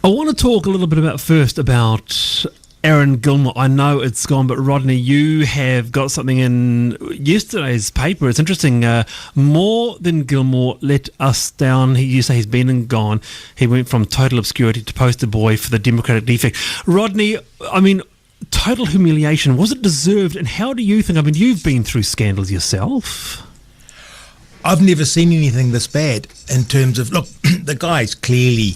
I want to talk a little bit about Aaron Gilmore. I know it's gone, but Rodney, you have got something in yesterday's paper. It's interesting. More than Gilmore let us down. You say he's been and gone. He went from total obscurity to poster boy for the Democratic defect. Rodney, I mean, total humiliation. Was it deserved? And how do you think? I mean, you've been through scandals yourself. I've never seen anything this bad in terms of, look, the guy's clearly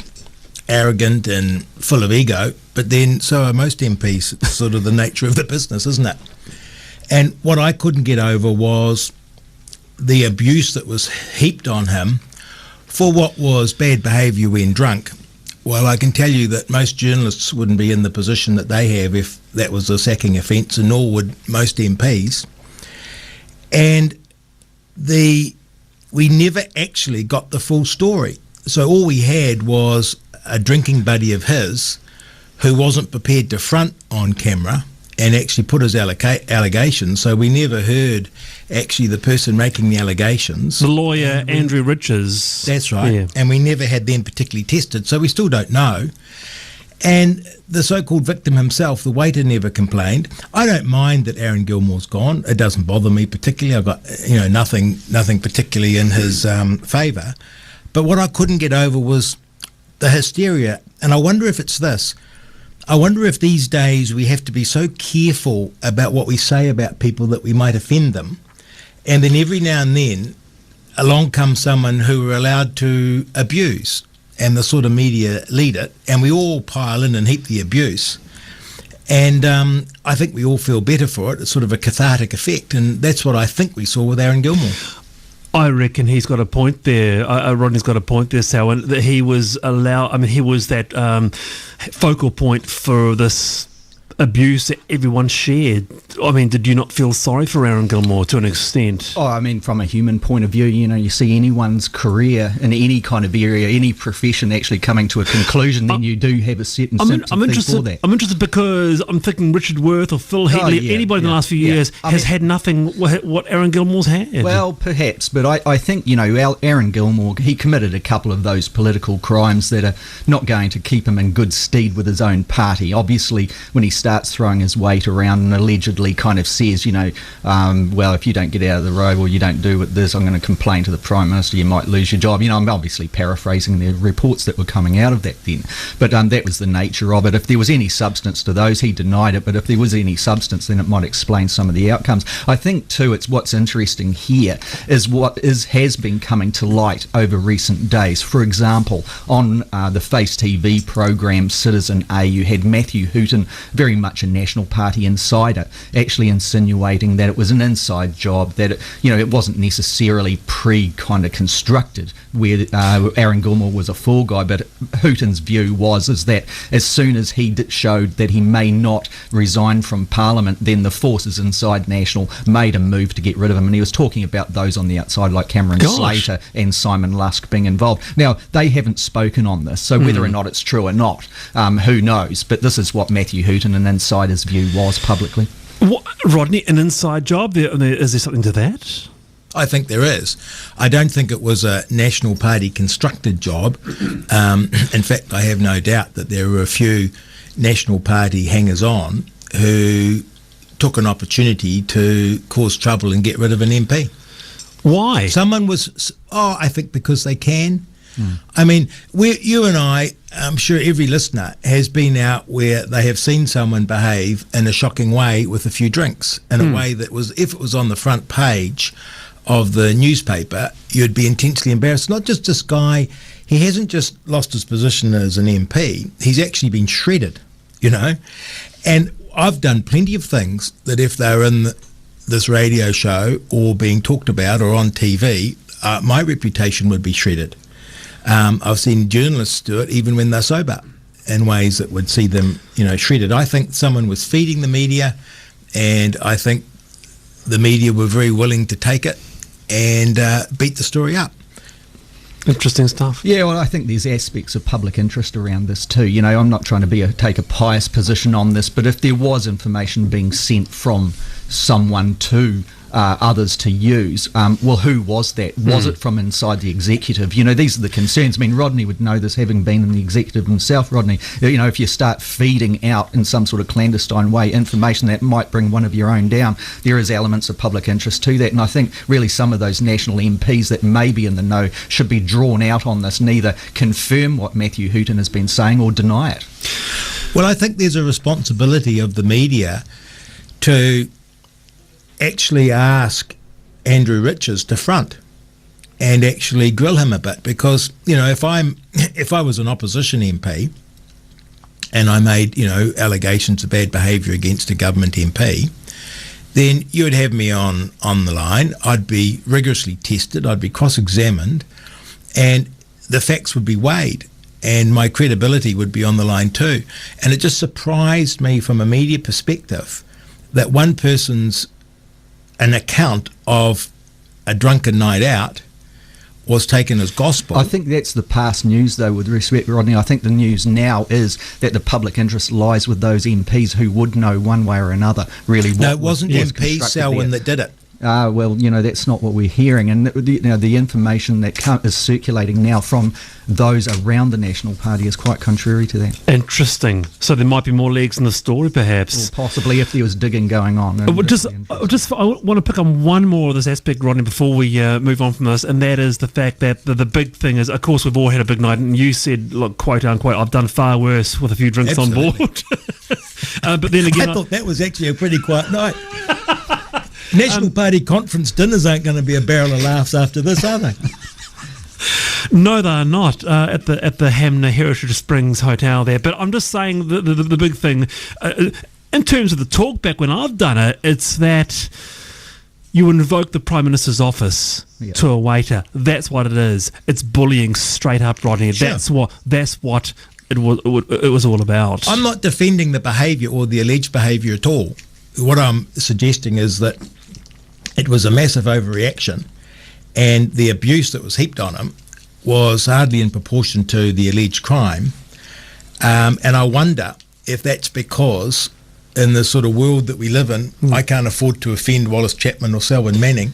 arrogant and full of ego, but then so are most MPs. It's sort of the nature of the business, isn't it? And what I couldn't get over was the abuse that was heaped on him for what was bad behaviour when drunk. Well, I can tell you that most journalists wouldn't be in the position that they have if that was a sacking offence, and nor would most MPs. And we never actually got the full story. So all we had was a drinking buddy of his who wasn't prepared to front on camera and actually put his allegations. So we never heard actually the person making the allegations. The lawyer, Andrew Richards. That's right. Yeah. And we never had them particularly tested, so we still don't know. And the so-called victim himself, the waiter, never complained. I don't mind that Aaron Gilmore's gone. It doesn't bother me particularly. I've got nothing particularly in his favour. But what I couldn't get over was the hysteria. And I wonder if it's this. I wonder if these days we have to be so careful about what we say about people that we might offend them. And then every now and then along comes someone who we're allowed to abuse, and the sort of media lead it, and we all pile in and heap the abuse. And I think we all feel better for it. It's sort of a cathartic effect, and that's what I think we saw with Aaron Gilmore. I reckon he's got a point there. Rodney's got a point there, Selwyn, that he was he was that focal point for this abuse that everyone shared. I mean, did you not feel sorry for Aaron Gilmore to an extent? Oh, I mean, from a human point of view, you see anyone's career in any kind of area, any profession actually coming to a conclusion, then you do have a certain sympathy for that. I'm interested because I'm thinking Richard Worth or Phil Heatley, anybody in the last few years has had nothing what Aaron Gilmore's had. Well, perhaps, but I think, Aaron Gilmore, he committed a couple of those political crimes that are not going to keep him in good stead with his own party. Obviously, when he starts throwing his weight around and allegedly kind of says, well, if you don't get out of the road or you don't do this, I'm going to complain to the Prime Minister, you might lose your job. I'm obviously paraphrasing the reports that were coming out of that then. But that was the nature of it. If there was any substance to those, he denied it. But if there was any substance, then it might explain some of the outcomes. I think, too, it's what's interesting here is what has been coming to light over recent days. For example, on the Face TV program Citizen A, you had Matthew Hooton, very much a National Party insider, actually insinuating that it was an inside job, that it wasn't necessarily kind of constructed where Aaron Gilmore was a fall guy. But Hooton's view is that as soon as he showed that he may not resign from Parliament, then the forces inside National made a move to get rid of him. And he was talking about those on the outside like Cameron Slater and Simon Lusk being involved. Now, they haven't spoken on this, so whether or not it's true or not, who knows? But this is what Matthew Hooton, an insider's view, was publicly. What, Rodney, an inside job? Is there something to that? I think there is. I don't think it was a National Party constructed job. In fact, I have no doubt that there were a few National Party hangers-on who took an opportunity to cause trouble and get rid of an MP. Why? Someone was... I think because they can. I mean, you and I'm sure every listener has been out where they have seen someone behave in a shocking way with a few drinks, in a way that was, if it was on the front page of the newspaper, you'd be intensely embarrassed. Not just this guy, he hasn't just lost his position as an MP, he's actually been shredded, And I've done plenty of things that if they were in this radio show or being talked about or on TV, my reputation would be shredded. I've seen journalists do it even when they're sober in ways that would see them, shredded. I think someone was feeding the media, and I think the media were very willing to take it and beat the story up. Interesting stuff. Yeah, well, I think there's aspects of public interest around this too. I'm not trying to take a pious position on this, but if there was information being sent from someone to others to use. Well, who was that? Was it from inside the executive? You know, these are the concerns. I mean, Rodney would know this, having been in the executive himself, Rodney. You know, if you start feeding out in some sort of clandestine way information that might bring one of your own down, there is elements of public interest to that. And I think really some of those national MPs that may be in the know should be drawn out on this, neither confirm what Matthew Hooton has been saying or deny it. Well, I think there's a responsibility of the media to actually ask Andrew Riches to front and actually grill him a bit, because, you know, if I was an opposition MP and I made, you know, allegations of bad behaviour against a government MP, then you would have me on the line. I'd be rigorously tested, I'd be cross-examined, and the facts would be weighed, and my credibility would be on the line too. And it just surprised me from a media perspective that one person's an account of a drunken night out was taken as gospel. I think that's the past news, though, with respect, Rodney. I think the news now is that the public interest lies with those MPs who would know one way or another, really. No, it wasn't MP Selwyn that did it. Well, you know, that's not what we're hearing. And the information that is circulating now from those around the National Party is quite contrary to that. Interesting. So there might be more legs in the story, perhaps. Well, possibly, if there was digging going on. I want to pick on one more of this aspect, Rodney, before we move on from this, and that is the fact that the big thing is, of course, we've all had a big night, and you said, look, quote unquote, I've done far worse with a few drinks Absolutely. on board. But then again, I thought that was actually a pretty quiet night. National Party conference dinners aren't going to be a barrel of laughs after this, are they? No, they're not at the Hamner Heritage Springs Hotel there. But I'm just saying the big thing in terms of the talk back when I've done it, it's that you invoke the Prime Minister's office to a waiter. That's what it is. It's bullying straight up, Rodney. Sure. That's what it was all about. I'm not defending the behaviour or the alleged behaviour at all. What I'm suggesting is that it was a massive overreaction, and the abuse that was heaped on him was hardly in proportion to the alleged crime. And I wonder if that's because in the sort of world that we live in, I can't afford to offend Wallace, Chapman or Selwyn Manning,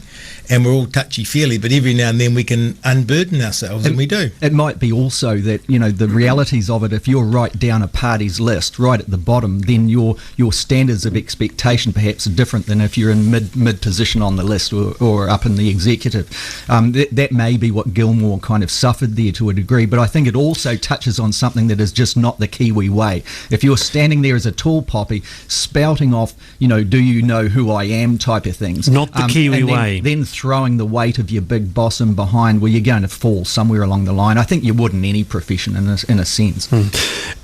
and we're all touchy-feely, but every now and then we can unburden ourselves, and we do. It might be also that, you know, the realities of it, if you're right down a party's list, right at the bottom, then your standards of expectation perhaps are different than if you're in mid position on the list or up in the executive. That may be what Gilmore kind of suffered there to a degree, but I think it also touches on something that is just not the Kiwi way. If you're standing there as a tall poppy, spouting off, you know, do you know who I am type of things. Not the Kiwi way. Then throwing the weight of your big boss in behind, where you're going to fall somewhere along the line. I think you would in any profession in a sense.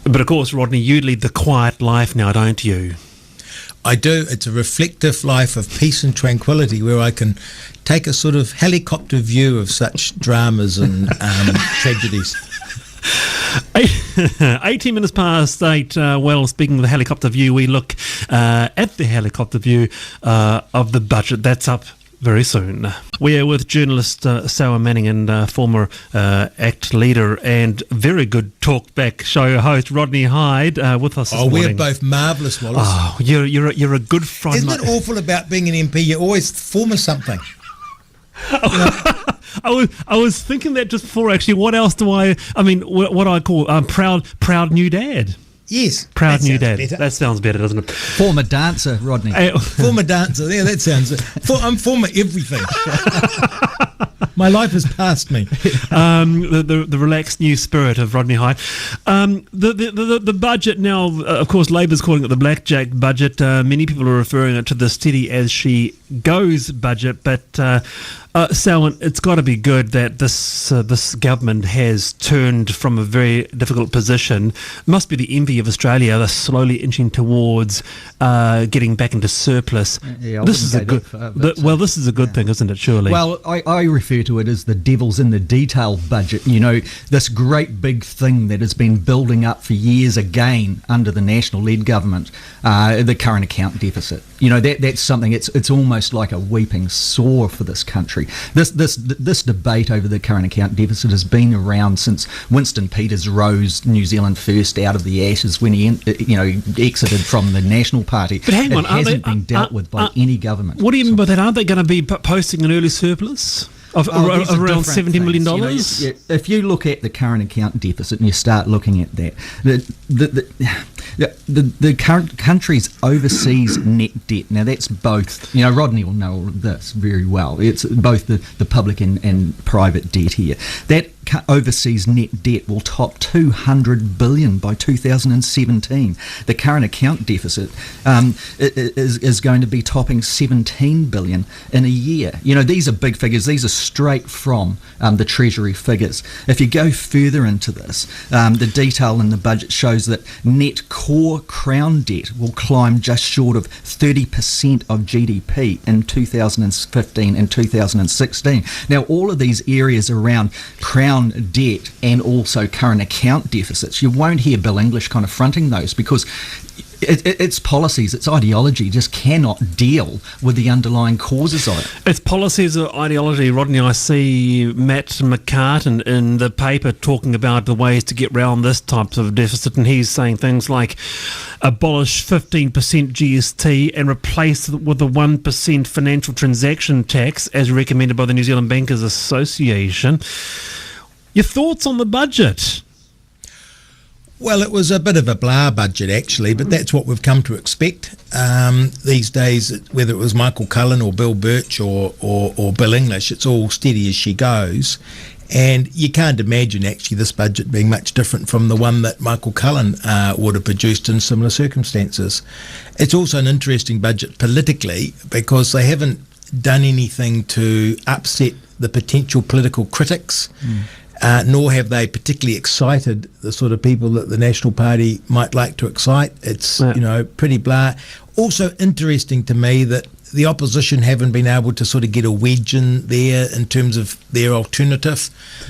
But of course, Rodney, you lead the quiet life now, don't you? I do. It's a reflective life of peace and tranquility where I can take a sort of helicopter view of such dramas and tragedies. 18 minutes past 8. Well, speaking of the helicopter view, we look at the helicopter view of the budget. That's up very soon. We are with journalist Selwyn Manning and former ACT leader and very good talkback show host Rodney Hyde with us this morning. We're both marvellous, Wallace. Oh, you're a good friend. Isn't it awful about being an MP? You always form of something. I was thinking that just before, actually. What else do I mean, what do I call proud new dad? Yes. Proud new dad. Better. That sounds better, doesn't it? Former dancer, Rodney. Former dancer. Yeah, that sounds... I'm former everything. My life has passed me. The relaxed new spirit of Rodney Hyde. The budget now, of course, Labour's calling it the blackjack budget. Many people are referring it to the steady as she goes budget, but Selwyn, it's got to be good that this government has turned from a very difficult position. Must be the envy of Australia. They're slowly inching towards getting back into surplus. Yeah, this is a good. This is a good thing, isn't it? Surely. Well, I refer refer to it as the devil's in the detail budget. You know, this great big thing that has been building up for years again under the National-led government, the current account deficit. You know, that's something, it's almost like a weeping sore for this country. This debate over the current account deficit has been around since Winston Peters rose New Zealand first out of the ashes when he exited from the National Party. But hang on, it hasn't been dealt with by any government. What do you mean by that? Aren't they going to be posting an early surplus of around $70 million? You know, if you look at the current account deficit and you start looking at that, the current country's overseas net debt. Now that's both. You know, Rodney will know all of this very well. It's both the public and private debt here. That overseas net debt will top $200 billion by 2017. The current account deficit is going to be topping $17 billion in a year. You know, these are big figures. These are straight from the Treasury figures. If you go further into this, the detail in the budget shows that net core crown debt will climb just short of 30% of GDP in 2015 and 2016. Now, all of these areas around crown debt and also current account deficits, you won't hear Bill English kind of fronting those because its policies, its ideology just cannot deal with the underlying causes of it. Its policies or ideology, Rodney, I see Matt McCartan in the paper talking about the ways to get around this type of deficit, and he's saying things like abolish 15% GST and replace it with a 1% financial transaction tax as recommended by the New Zealand Bankers Association. Your thoughts on the budget? Well, it was a bit of a blah budget, actually, but that's what we've come to expect these days. Whether it was Michael Cullen or Bill Birch or Bill English, it's all steady as she goes. And you can't imagine, actually, this budget being much different from the one that Michael Cullen would have produced in similar circumstances. It's also an interesting budget politically because they haven't done anything to upset the potential political critics. Nor have they particularly excited the sort of people that the National Party might like to excite. It's, you know, pretty blah. Also interesting to me that the opposition haven't been able to sort of get a wedge in there in terms of their alternative.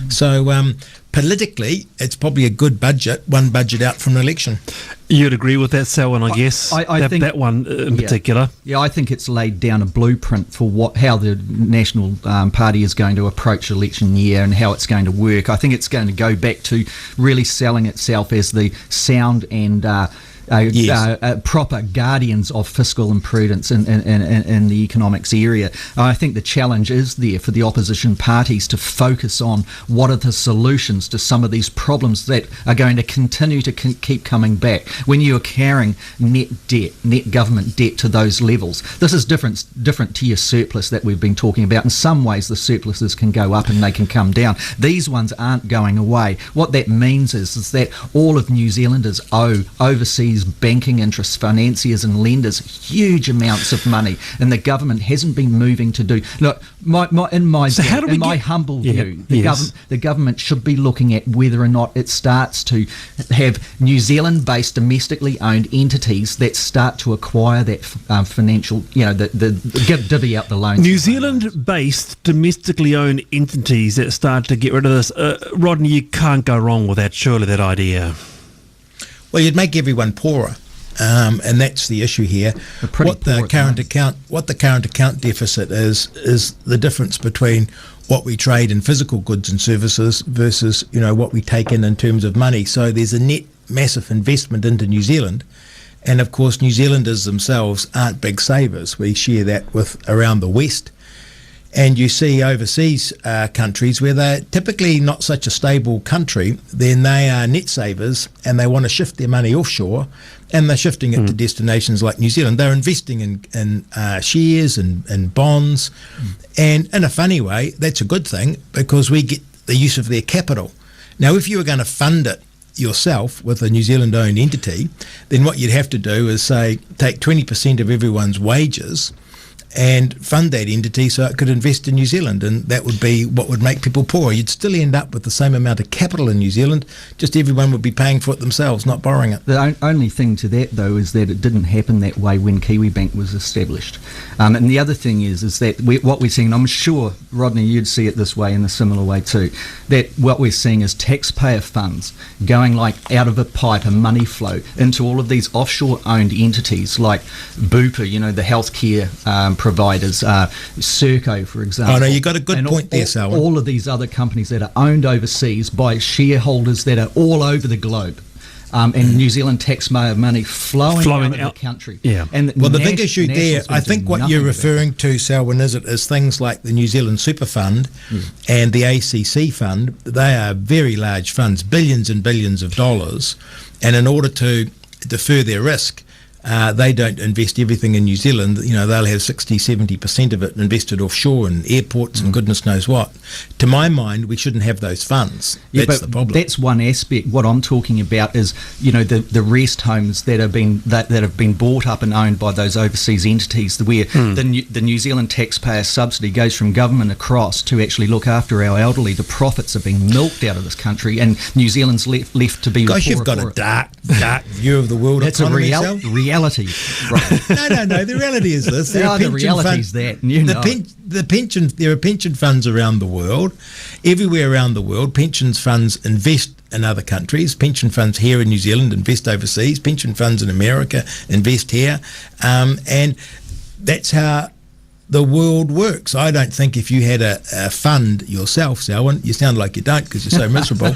So politically, it's probably a good budget, one budget out from an election. You'd agree with that, Selwyn, I guess. I think that one in particular. Yeah, I think it's laid down a blueprint for how the National Party is going to approach election year and how it's going to work. I think it's going to go back to really selling itself as the sound and proper guardians of fiscal and prudence in the economics area. I think the challenge is there for the opposition parties to focus on what are the solutions to some of these problems that are going to continue to keep coming back. When you are carrying net government debt to those levels, this is different to your surplus that we've been talking about. In some ways, the surpluses can go up and they can come down. These ones aren't going away. What that means is that all of New Zealanders owe overseas banking interests, financiers and lenders huge amounts of money, and the government hasn't been moving to do. Look, in my humble view, the government should be looking at whether or not it starts to have New Zealand-based domestically owned entities that start to acquire that financial, divvy out the loans. New Zealand-based domestically owned entities that start to get rid of this. Rodney, you can't go wrong with that, surely, that idea. Well, you'd make everyone poorer, and that's the issue here. What the current account deficit is the difference between what we trade in physical goods and services versus what we take in terms of money. So there's a net massive investment into New Zealand, and of course New Zealanders themselves aren't big savers. We share that with around the West. And you see overseas countries where they're typically not such a stable country, then they are net savers and they want to shift their money offshore, and they're shifting it to destinations like New Zealand. They're investing in shares and bonds, and in a funny way, that's a good thing because we get the use of their capital. Now, if you were going to fund it yourself with a New Zealand-owned entity, then what you'd have to do is say take 20% of everyone's wages and fund that entity so it could invest in New Zealand, and that would be what would make people poor. You'd still end up with the same amount of capital in New Zealand, just everyone would be paying for it themselves, not borrowing it. The only thing to that, though, is that it didn't happen that way when Kiwi Bank was established. And the other thing is that what we're seeing, and I'm sure, Rodney, you'd see it this way in a similar way too, that what we're seeing is taxpayer funds going like out of a pipe, a money flow, into all of these offshore-owned entities like Bupa, the healthcare providers, Serco, for example. Oh, no, you got a good point there, Selwyn. All of these other companies that are owned overseas by shareholders that are all over the globe. And New Zealand taxpayer money flowing out of the country. Yeah. And well, the big issue there, I think what you're referring to, Selwyn, is things like the New Zealand Super Fund and the ACC Fund. They are very large funds, billions and billions of dollars, and in order to defer their risk, they don't invest everything in New Zealand. They'll have 60-70% of it invested offshore in airports and goodness knows what. To my mind, we shouldn't have those funds. That's the problem. That's one aspect. What I'm talking about is, the rest homes that have been bought up and owned by those overseas entities, where the New Zealand taxpayer subsidy goes from government across to actually look after our elderly. The profits are being milked out of this country, and New Zealand's left to be. Gosh, you've got a dark view of the world. That's economy, a reality. Right. No. The reality is this: there are the reality is that there are pension funds around the world, everywhere around the world. Pension funds invest in other countries. Pension funds here in New Zealand invest overseas. Pension funds in America invest here, and that's how the world works. I don't think if you had a fund yourself, Selwyn, you sound like you don't because you're so miserable,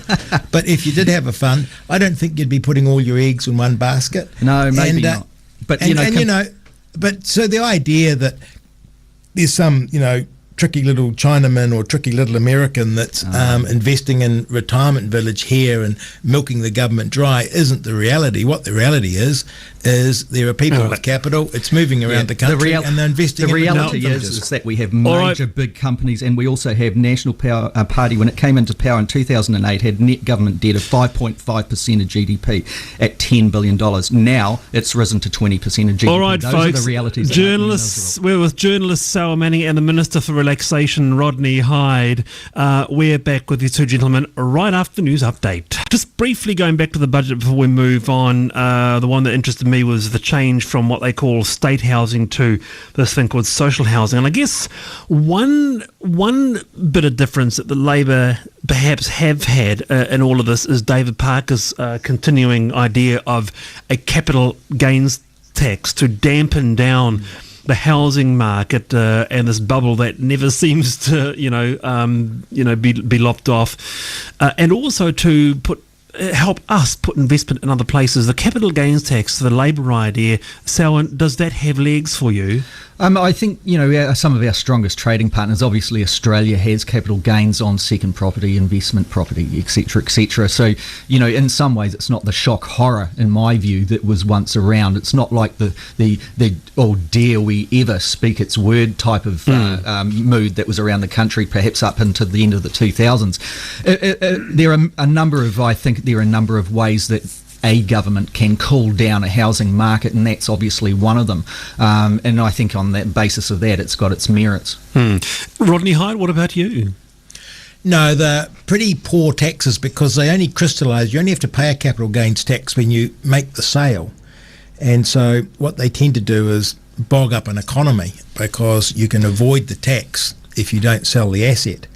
but if you did have a fund, I don't think you'd be putting all your eggs in one basket. No, maybe not. But but so the idea that there's some tricky little Chinaman or tricky little American that's investing in retirement village here and milking the government dry isn't the reality. What the reality is there are people with capital, it's moving around the country, and they're investing in retirement villages. The reality is that we have major big companies, and we also have National Party, when it came into power in 2008, had net government debt of 5.5% of GDP at $10 billion. Now it's risen to 20% of GDP. All right, Those folks, are the realities. We're with journalist Selwyn and the Minister for Relaxation, Rodney Hyde. We're back with you two gentlemen right after the news update. Just briefly going back to the budget before we move on, the one that interested me was the change from what they call state housing to this thing called social housing. And I guess one bit of difference that the Labour perhaps have had in all of this is David Parker's continuing idea of a capital gains tax to dampen down the housing market and this bubble that never seems to be lopped off, and also to help us put investment in other places. The capital gains tax, the Labour idea, Selwyn, does that have legs for you? I think, some of our strongest trading partners, obviously Australia has capital gains on second property, investment property, etc., etc. So, in some ways it's not the shock horror, in my view, that was once around. It's not like the oh, dare we ever speak its word type of mood that was around the country, perhaps up into the end of the 2000s. There are a number of ways that a government can cool down a housing market, and that's obviously one of them. And I think on that basis of that, it's got its merits. Rodney Hyde, what about you? No, they're pretty poor taxes because they only crystallise. You only have to pay a capital gains tax when you make the sale. And so what they tend to do is bog up an economy because you can avoid the tax if you don't sell the asset.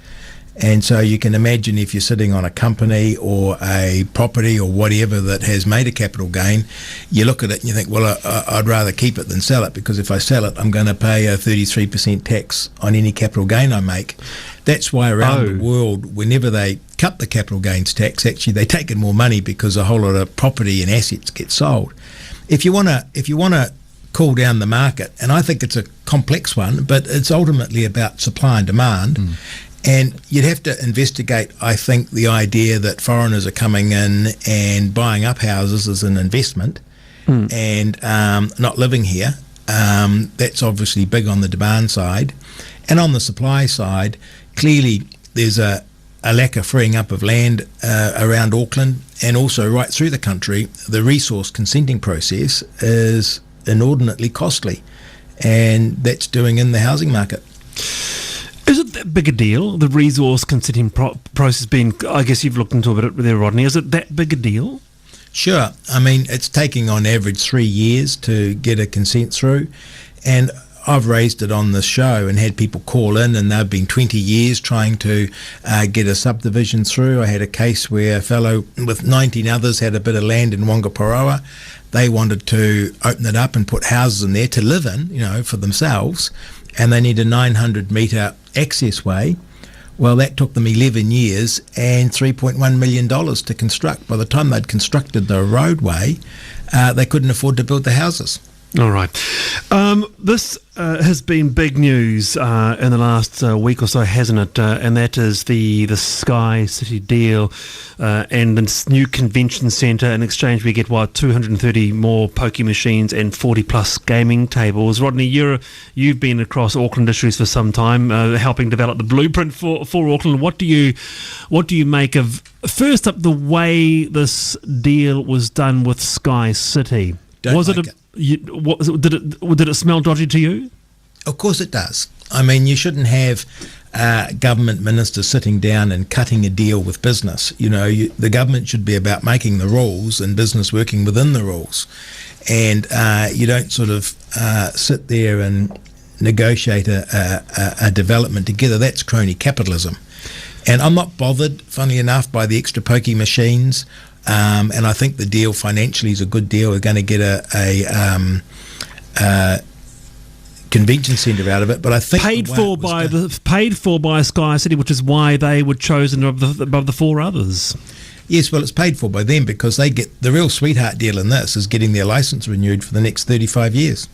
And so you can imagine if you're sitting on a company or a property or whatever that has made a capital gain, you look at it and you think, well, I'd rather keep it than sell it, because if I sell it, I'm going to pay a 33% tax on any capital gain I make. That's why around the world, whenever they cut the capital gains tax, actually they take in more money because a whole lot of property and assets get sold. If you want to cool down the market, and I think it's a complex one, but it's ultimately about supply and demand. And you'd have to investigate, I think, the idea that foreigners are coming in and buying up houses as an investment and not living here. That's obviously big on the demand side. And on the supply side, clearly there's a lack of freeing up of land around Auckland, and also right through the country. The resource consenting process is inordinately costly. and that's doing in the housing market. Is it that big a deal, the resource consenting process being, I guess you've looked into it there, Rodney, is it that big a deal? Sure. I mean, it's taking on average 3 years to get a consent through, and I've raised it on this show and had people call in, and they've been 20 years trying to get a subdivision through. I had a case where a fellow with 19 others had a bit of land in Wangaparaoa. They wanted to open it up and put houses in there to live in, for themselves, and they need a 900-metre access way. Well, that took them 11 years and $3.1 million to construct. By the time they'd constructed the roadway, they couldn't afford to build the houses. All right. This has been big news in the last week or so, hasn't it? And that is the Sky City deal and this new convention centre. In exchange, we get, 230 more pokie machines and 40-plus gaming tables. Rodney, you've been across Auckland issues for some time, helping develop the blueprint for Auckland. What do you make of, first up, the way this deal was done with Sky City? Did it smell dodgy to you? Of course it does. I mean, you shouldn't have government ministers sitting down and cutting a deal with business. The government should be about making the rules and business working within the rules. And you don't sort of sit there and negotiate a development together. That's crony capitalism. And I'm not bothered, funnily enough, by the extra pokey machines. And I think the deal financially is a good deal. We're going to get a convention centre out of it, but I think paid for by Sky City, which is why they were chosen above the four others. Yes, well, it's paid for by them because they get the real sweetheart deal in this is getting their licence renewed for the next 35 years.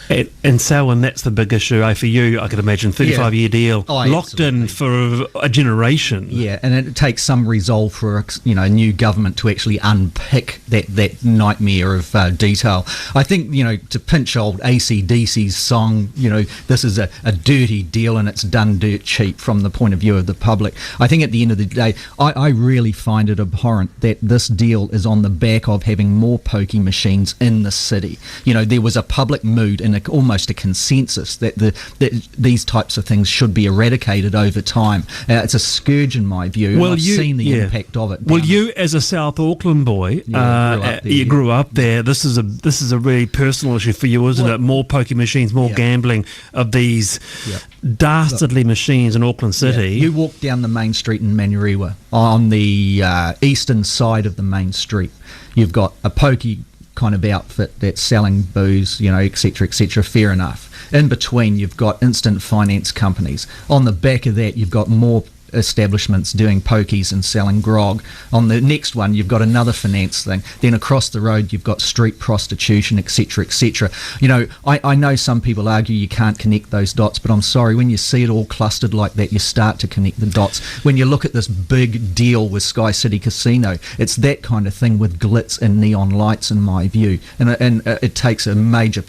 And Selwyn, that's the big issue for you, I could imagine. 35-year deal, locked in for a generation. Yeah, and it takes some resolve for a new government to actually unpick that nightmare of detail. I think, to pinch old AC/DC's song, this is a dirty deal and it's done dirt cheap from the point of view of the public. I think at the end of the day, I really find it abhorrent that this deal is on the back of having more pokey machines in the city. There was a public mood and almost a consensus that these types of things should be eradicated over time. It's a scourge in my view. I've seen the impact of it. Well, you as a South Auckland boy, you grew up there. This is a really personal issue for you, isn't it? More pokey machines, more gambling of these dastardly machines in Auckland City. You walk down the main street in Manurewa on the eastern side of the main street. You've got a pokey kind of outfit that's selling booze, etc., fair enough. In between, you've got instant finance companies. On the back of that, you've got more establishments doing pokies and selling grog. On the next one, you've got another finance thing. Then across the road, you've got street prostitution, etc., etc. I know some people argue you can't connect those dots, but I'm sorry, when you see it all clustered like that, you start to connect the dots. When you look at this big deal with Sky City Casino, it's that kind of thing with glitz and neon lights, in my view. And it takes a major,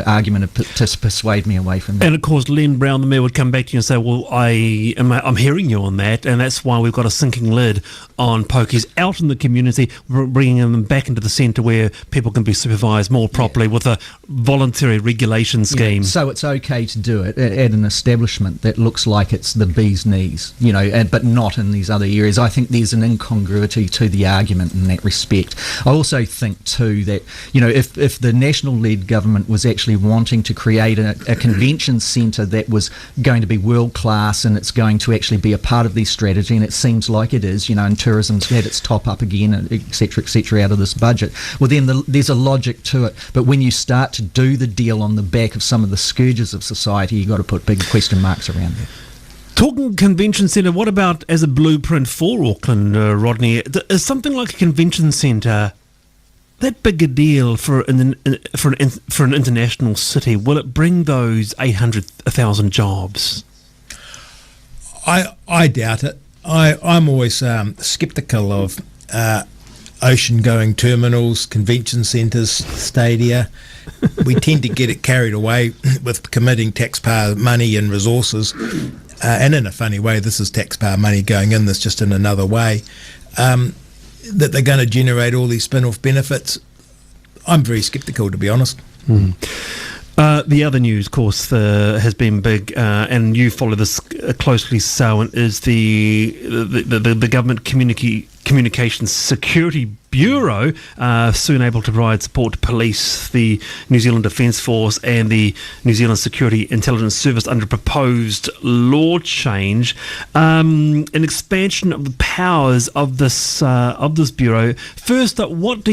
argument to persuade me away from that. And of course, Len Brown, the mayor, would come back to you and say, well, I'm hearing you on that, and that's why we've got a sinking lid on pokies out in the community, bringing them back into the centre where people can be supervised more properly with a voluntary regulation scheme. So it's okay to do it at an establishment that looks like it's the bee's knees, but not in these other areas. I think there's an incongruity to the argument in that respect. I also think too that if the national-led government was actually wanting to create a convention centre that was going to be world-class and it's going to actually be a part of this strategy, and it seems like it is, and tourism's had its top up again, etc., out of this budget. Well, then there's a logic to it. But when you start to do the deal on the back of some of the scourges of society, you've got to put big question marks around it. Talking convention centre, what about as a blueprint for Auckland, Rodney? Is something like a convention centre that big a deal for an international city? Will it bring those 800,000 jobs? I doubt it. I'm always sceptical of ocean-going terminals, convention centres, stadia. We tend to get it carried away with committing taxpayer money and resources, and in a funny way, this is taxpayer money going in, this just in another way, that they're going to generate all these spin-off benefits. I'm very sceptical, to be honest. The other news, of course, has been big, and you follow this closely, Selwyn, is the government Communications Security Bureau soon able to provide support to police, the New Zealand Defence Force and the New Zealand Security Intelligence Service under proposed law change. An expansion of the powers of this bureau. First up, what's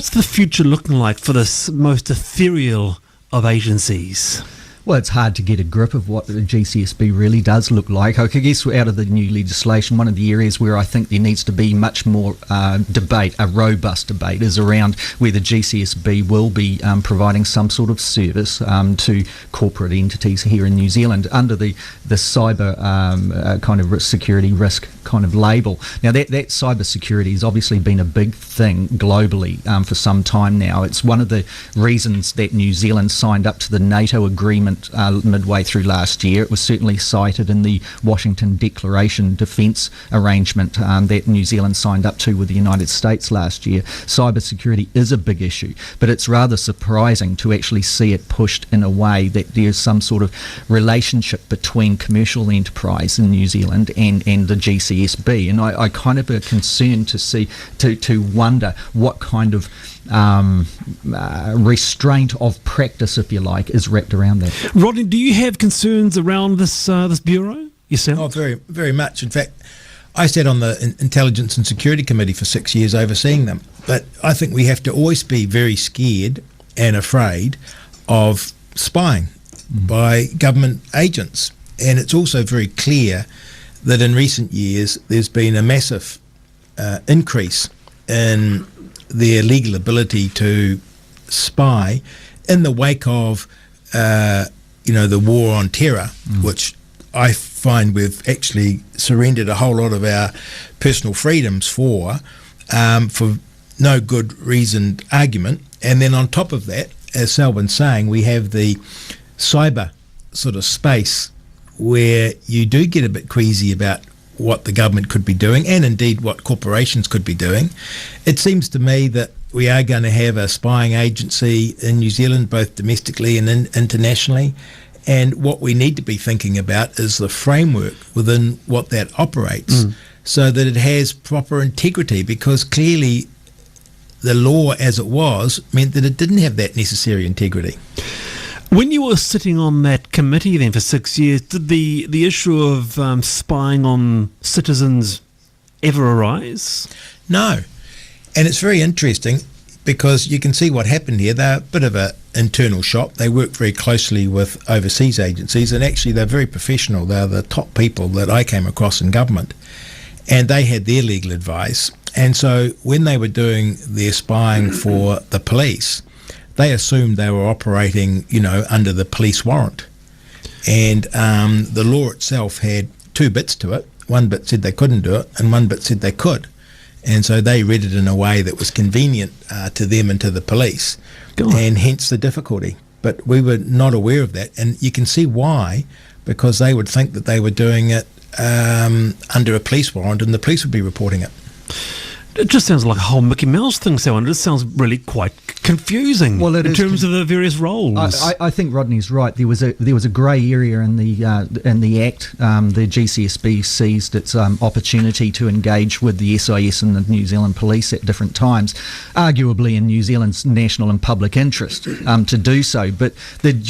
the future looking like for this most ethereal of agencies? Well, it's hard to get a grip of what the GCSB really does look like. I guess out of the new legislation, one of the areas where I think there needs to be much more debate, a robust debate, is around where the GCSB will be providing some sort of service to corporate entities here in New Zealand under the cyber kind of security risk kind of label. Now, that cyber security has obviously been a big thing globally for some time now. It's one of the reasons that New Zealand signed up to the NATO agreement midway through last year. It was certainly cited in the Washington Declaration defence arrangement that New Zealand signed up to with the United States last year. Cybersecurity is a big issue, but it's rather surprising to actually see it pushed in a way that there's some sort of relationship between commercial enterprise in New Zealand and the GCSB. And I kind of am concerned to see, to wonder what kind of restraint of practice, if you like, is wrapped around that. Rodney, do you have concerns around this bureau yourself? Oh, very, very much. In fact, I sat on the Intelligence and Security Committee for 6 years overseeing them. But I think we have to always be very scared and afraid of spying by government agents. And it's also very clear that in recent years there's been a massive increase in their legal ability to spy in the wake of the war on terror, which I find we've actually surrendered a whole lot of our personal freedoms for no good reasoned argument. And then on top of that, as Selwyn's saying, we have the cyber sort of space where you do get a bit queasy about what the government could be doing, and indeed what corporations could be doing. It seems to me that we are going to have a spying agency in New Zealand, both domestically and internationally, and what we need to be thinking about is the framework within what that operates so that it has proper integrity, because clearly the law as it was meant that it didn't have that necessary integrity. When you were sitting on that committee then for 6 years, did the issue of spying on citizens ever arise? No. And it's very interesting because you can see what happened here. They're a bit of an internal shop. They work very closely with overseas agencies, and actually they're very professional. They're the top people that I came across in government, and they had their legal advice. And so when they were doing their spying for the police, they assumed they were operating, under the police warrant. And the law itself had two bits to it. One bit said they couldn't do it, and one bit said they could. And so they read it in a way that was convenient to them and to the police, and hence the difficulty. But we were not aware of that, and you can see why, because they would think that they were doing it under a police warrant, and the police would be reporting it. It just sounds like a whole Mickey Mouse thing, so it sounds really quite confusing in terms of the various roles. I think Rodney's right. There was a grey area in the Act. The GCSB seized its opportunity to engage with the SIS and the New Zealand Police at different times, arguably in New Zealand's national and public interest to do so. But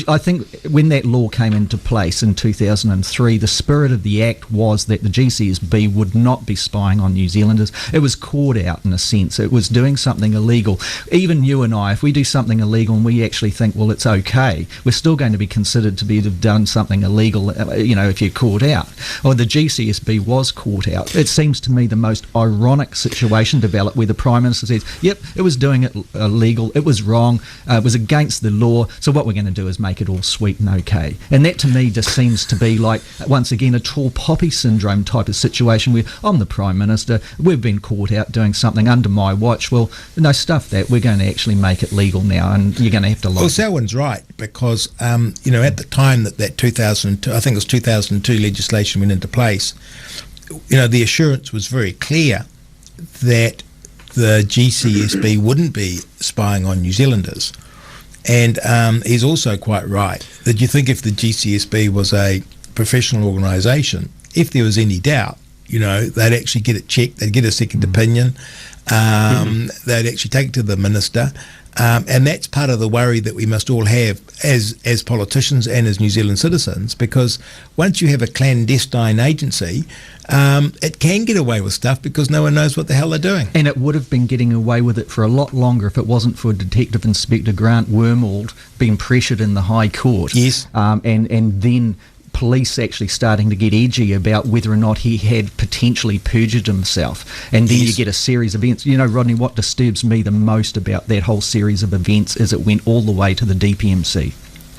I think when that law came into place in 2003, the spirit of the Act was that the GCSB would not be spying on New Zealanders. It was called out in a sense. It was doing something illegal. Even you and I, if we do something illegal and we actually think, well, it's okay, we're still going to be considered to have done something illegal, if you're caught out. Or the GCSB was caught out. It seems to me the most ironic situation developed where the Prime Minister says, yep, it was doing it illegal, it was wrong, it was against the law, so what we're going to do is make it all sweet and okay. And that to me just seems to be like, once again, a tall poppy syndrome type of situation where I'm the Prime Minister, we've been caught out doing something under my watch. Well, no, stuff that. We're going to actually make it legal now, and you're going to have to. Well, Selwyn's right, because at the time that 2002, I think it was 2002 legislation went into place, the assurance was very clear that the GCSB wouldn't be spying on New Zealanders, And he's also quite right that you think if the GCSB was a professional organisation, if there was any doubt, they'd actually get it checked, they'd get a second opinion, they'd actually take it to the minister. And that's part of the worry that we must all have as politicians and as New Zealand citizens, because once you have a clandestine agency, it can get away with stuff because no one knows what the hell they're doing. And it would have been getting away with it for a lot longer if it wasn't for Detective Inspector Grant Wormald being pressured in the High Court. Yes. And then police actually starting to get edgy about whether or not he had potentially perjured himself. And then you get a series of events. Rodney, what disturbs me the most about that whole series of events is it went all the way to the DPMC.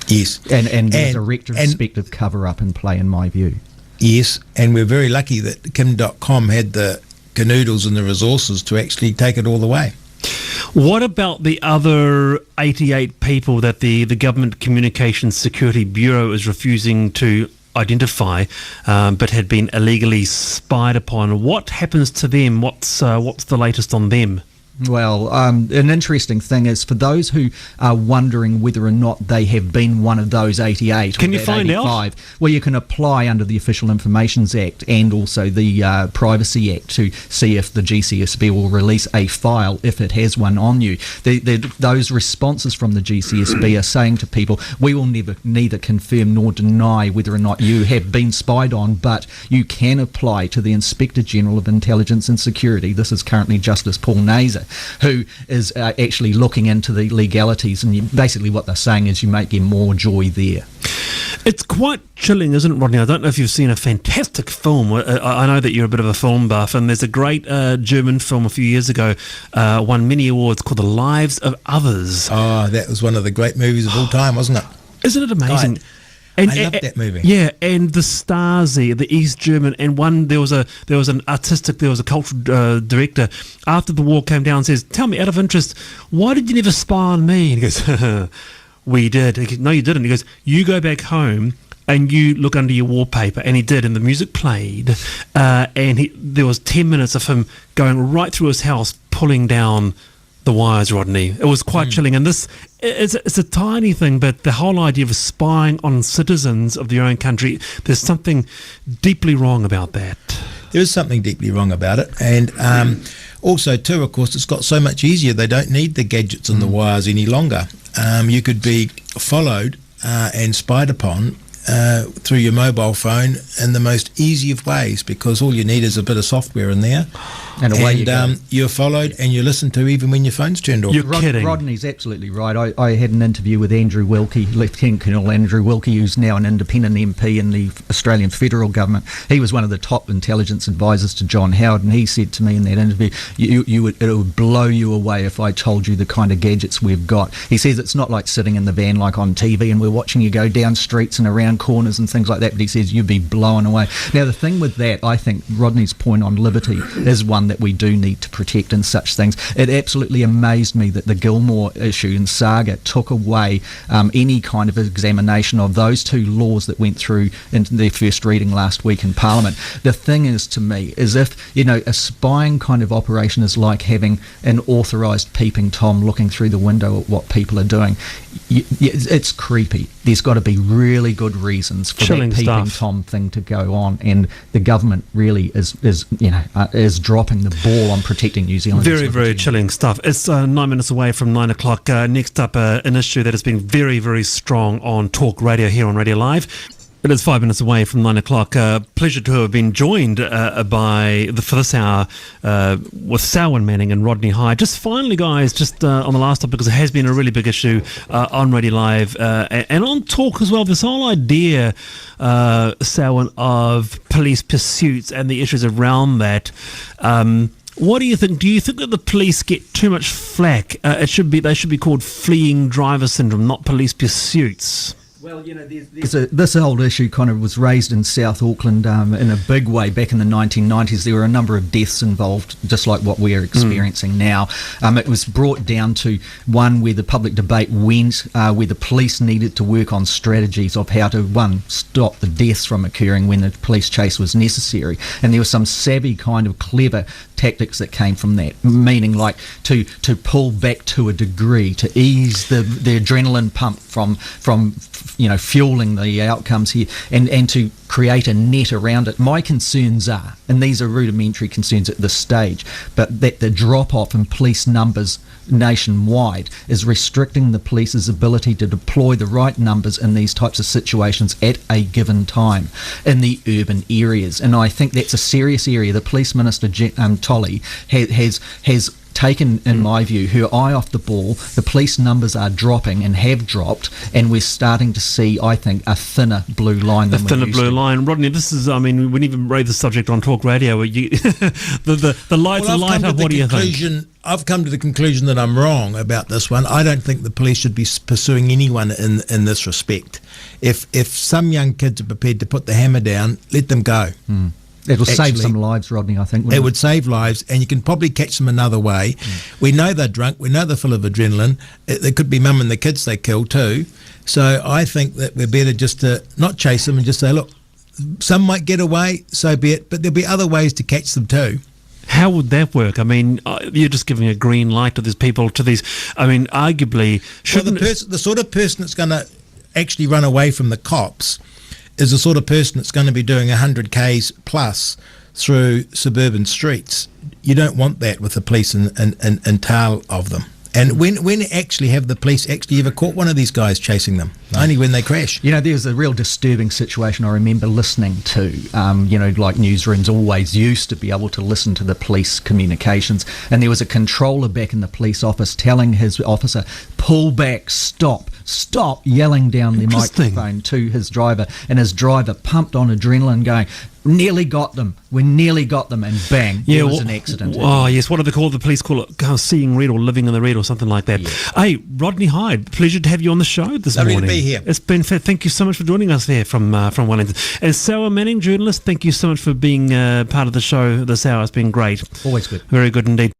Yes. And there's a retrospective cover-up in play, in my view. Yes, and we're very lucky that Kim.com had the canoodles and the resources to actually take it all the way. What about the other 88 people that the Government Communications Security Bureau is refusing to identify, but had been illegally spied upon? What happens to them? What's the latest on them? Well, an interesting thing is for those who are wondering whether or not they have been one of those 88 can or you find 85, out? Well, you can apply under the Official Informations Act and also the Privacy Act to see if the GCSB will release a file if it has one on you. Those responses from the GCSB are saying to people, we will neither confirm nor deny whether or not you have been spied on, but you can apply to the Inspector General of Intelligence and Security. This is currently Justice Paul Naser, who is actually looking into the legalities, and basically what they're saying is you might get more joy there. It's quite chilling, isn't it, Rodney? I don't know if you've seen a fantastic film. I know that you're a bit of a film buff, and there's a great German film a few years ago, won many awards, called The Lives of Others. Oh, that was one of the great movies of all time, wasn't it? Isn't it amazing? God. I loved that movie. Yeah, and the Stasi, the East German, and there was a cultural director after the war came down and says, "Tell me, out of interest, why did you never spy on me?" And he goes, "We did." He goes, "No, you didn't." He goes, "You go back home and you look under your wallpaper," and he did, and the music played, and there was 10 minutes of him going right through his house, pulling down the wires, Rodney. It was quite chilling, and this it's a tiny thing, but the whole idea of spying on citizens of their own country, there's something deeply wrong about that. There is something deeply wrong about it, and also too, of course, it's got so much easier. They don't need the gadgets and the wires any longer. You could be followed and spied upon through your mobile phone in the most easy of ways, because all you need is a bit of software in there, and away you go. You're followed and you're listened to even when your phone's turned off. You're kidding. Rodney's absolutely right. I had an interview with Andrew Wilkie, Lieutenant Colonel Andrew Wilkie, who's now an independent MP in the Australian federal government. He was one of the top intelligence advisors to John Howard, and he said to me in that interview, it would blow you away if I told you the kind of gadgets we've got. He says it's not like sitting in the van like on TV and we're watching you go down streets and around corners and things like that, but he says you'd be blown away. Now, the thing with that, I think Rodney's point on liberty is one that we do need to protect in such things. It absolutely amazed me that the Gilmore issue and saga took away any kind of examination of those two laws that went through into their first reading last week in Parliament. The thing is, to me, is if, a spying kind of operation is like having an authorised peeping Tom looking through the window at what people are doing. It's creepy. There's got to be really good reasons for chilling that peeping stuff. Tom thing to go on, and the government really is dropping the ball on protecting New Zealand. Very, very chilling stuff. It's 9 minutes away from 9 o'clock. Next up, an issue that has been very, very strong on Talk Radio here on Radio Live. It is 5 minutes away from 9 o'clock. Pleasure to have been joined for this hour with Selwyn Manning and Rodney High. Just finally, guys, on the last topic, because it has been a really big issue on Radio Live and on Talk as well. This whole idea, Selwyn, of police pursuits and the issues around that. What do you think? Do you think that the police get too much flack? They should be called fleeing driver syndrome, not police pursuits. Well, this whole issue kind of was raised in South Auckland in a big way back in the 1990s. There were a number of deaths involved, just like what we're experiencing now. It was brought down to one where the public debate went, where the police needed to work on strategies of how to, one, stop the deaths from occurring when the police chase was necessary. And there was some savvy kind of clever tactics that came from that, meaning like to pull back to a degree, to ease the adrenaline pump from fueling the outcomes here, and to create a net around it. My concerns are, and these are rudimentary concerns at this stage, but that the drop-off in police numbers nationwide is restricting the police's ability to deploy the right numbers in these types of situations at a given time in the urban areas. And I think that's a serious area. The Police Minister, Tolley, has taken, in my view, her eye off the ball. The police numbers are dropping and have dropped, and we're starting to see, I think, a thinner blue line than we're used to. Line. Rodney, this is, I mean, we even raised the subject on Talk Radio. The lights are light up. What do you think? I've come to the conclusion that I'm wrong about this one. I don't think the police should be pursuing anyone in this respect. If some young kids are prepared to put the hammer down, let them go. It'll save some lives, Rodney, I think. It would save lives, and you can probably catch them another way. We know they're drunk. We know they're full of adrenaline. There could be mum and the kids they kill too. So I think that we're better just to not chase them and just say, look, some might get away, so be it, but there'll be other ways to catch them too. How would that work? I mean, you're just giving a green light to these people, to these, I mean, arguably, shouldn't... Well, the sort of person that's going to actually run away from the cops is the sort of person that's going to be doing 100 Ks plus through suburban streets. You don't want that with the police and tail of them. And when actually have the police actually ever caught one of these guys chasing them? Only when they crash. There's a real disturbing situation I remember listening to. Like newsrooms always used to be able to listen to the police communications, and there was a controller back in the police office telling his officer, pull back, stop, yelling down the microphone to his driver, and his driver pumped on adrenaline going, nearly got them, and bang, there was an accident. Oh yes, what do they call it? The police call it seeing red or living in the red or something like that. Yeah. Hey, Rodney Hyde, pleasure to have you on the show this morning. Lovely to be here. It's been thank you so much for joining us there from Wellington. And Selwyn Manning, journalist, thank you so much for being part of the show this hour. It's been great. Always good. Very good indeed.